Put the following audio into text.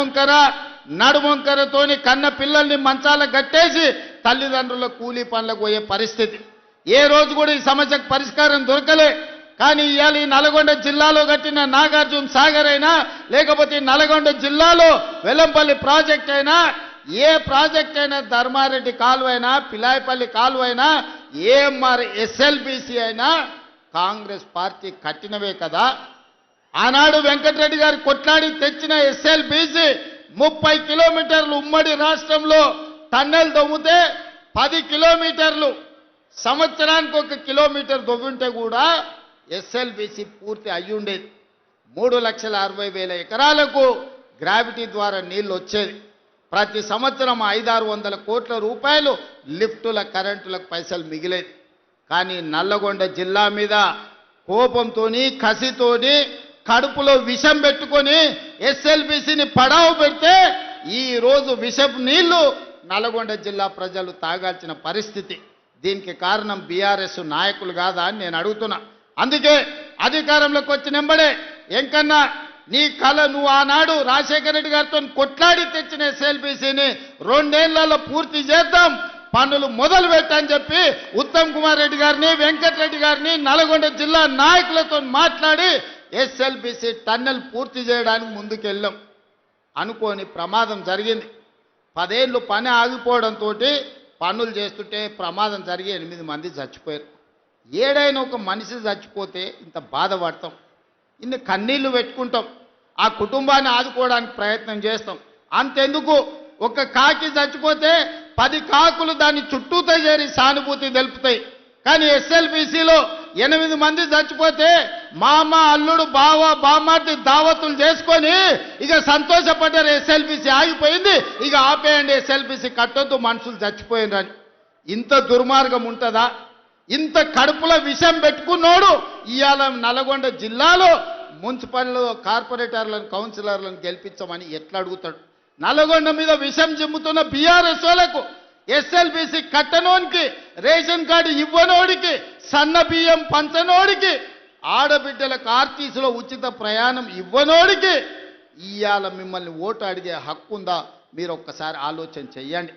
వంకర నడువంకరతోని కన్న పిల్లల్ని మంచాల కట్టేసి తల్లిదండ్రుల కూలీ పనులకు పోయే పరిస్థితి. ఏ రోజు కూడా ఈ సమస్యకు పరిష్కారం దొరకలే. కానీ ఇవాళ ఈ నల్గొండ జిల్లాలో కట్టిన నాగార్జున సాగర్ అయినా లేకపోతే నల్గొండ జిల్లాలో వెల్లంపల్లి ప్రాజెక్ట్ అయినా ఏ ప్రాజెక్ట్ అయినా ధర్మారెడ్డి కాలువ అయినా పిలాయపల్లి కాలువ అయినా ఏఎంఆర్ ఎస్ఎల్బిసి అయినా కాంగ్రెస్ పార్టీ కట్టినవే కదా. ఆనాడు వెంకటరెడ్డి గారు కొట్లాడి తెచ్చిన ఎస్ఎల్బిసి 30 కిలోమీటర్లు ఉమ్మడి రాష్ట్రంలో టన్నెల్ దొవ్వితే 10 కిలోమీటర్లు సంవత్సరానికి 1 కిలోమీటర్ దొవ్వుంటే కూడా ఎస్ఎల్బిసి పూర్తి అయ్యుండేది. 3,60,000 ఎకరాలకు గ్రావిటీ ద్వారా నీళ్లు వచ్చేది. ప్రతి సంవత్సరం 500-600 కోట్ల రూపాయలు లిఫ్టుల కరెంటులకు పైసలు మిగిలేది. కానీ నల్లగొండ జిల్లా మీద కోపంతోని కసితోని కడుపులో విషం పెట్టుకొని ఎస్ఎల్బిసిని పడావు పెడితే ఈ రోజు విషపు నీళ్లు నల్గొండ జిల్లా ప్రజలు తాగాల్సిన పరిస్థితి. దీనికి కారణం బీఆర్ఎస్ నాయకులు కాదా అని నేను అడుగుతున్నా. అందుకే అధికారంలోకి వచ్చినెంబడే ఎంకన్నా నీ కళ నువ్వు ఆనాడు రాజశేఖర రెడ్డి గారితో కొట్లాడి తెచ్చిన ఎస్ఎల్బిసిని 2 ఏళ్లలో పూర్తి చేద్దాం, పనులు మొదలు పెట్టని చెప్పి ఉత్తమ్ కుమార్ రెడ్డి గారిని వెంకటరెడ్డి గారిని నల్గొండ జిల్లా నాయకులతో మాట్లాడి ఎస్ఎల్బిసి టన్నెల్ పూర్తి చేయడానికి ముందుకెళ్ళాం. అనుకోని ప్రమాదం జరిగింది. 10 ఏళ్ళు పని ఆగిపోవడంతో పనులు చేస్తుంటే ప్రమాదం జరిగి 8 మంది చచ్చిపోయారు. ఏడైనా ఒక మనిషి చచ్చిపోతే ఇంత బాధపడతాం, ఇన్ని కన్నీళ్లు పెట్టుకుంటాం, ఆ కుటుంబాన్ని ఆదుకోవడానికి ప్రయత్నం చేస్తాం. అంతెందుకు ఒక కాకి చచ్చిపోతే 10 కాకులు దాన్ని చుట్టూతో చేరి సానుభూతి తెలుపుతాయి. కానీ ఎస్ఎల్బిసిలో 8 మంది చచ్చిపోతే మామ అల్లుడు బావ బామార్ది దావతులు చేసుకొని ఇక సంతోషపడ్డారు. ఎస్ఎల్బిసి ఆగిపోయింది, ఇక ఆపేయండి, ఎస్ఎల్బిసి కట్టొద్దు, మనుషులు చచ్చిపోయినని. ఇంత దుర్మార్గం ఉంటుందా? ఇంత కడుపులో విషం పెట్టుకున్నోడు ఇవాళ నల్గొండ జిల్లాలో మున్సిపల్ కార్పొరేటర్లను కౌన్సిలర్లను గెలిపించమని ఎట్లా అడుగుతాడు? నల్గొండ మీద విషం జిమ్ముతున్న బీఆర్ఎస్ వాళ్ళకు, ఎస్ఎల్బిసి కట్టనోనికి, రేషన్ కార్డు ఇవ్వనోడికి, సన్న బియ్యం పంచనోడికి, ఆడబిడ్డలకు ఆర్టీసీలో ఉచిత ప్రయాణం ఇవ్వనోడికి ఇవాళ మిమ్మల్ని ఓటు అడిగే హక్కు ఉందా? మీరు ఒక్కసారి ఆలోచన చెయ్యండి.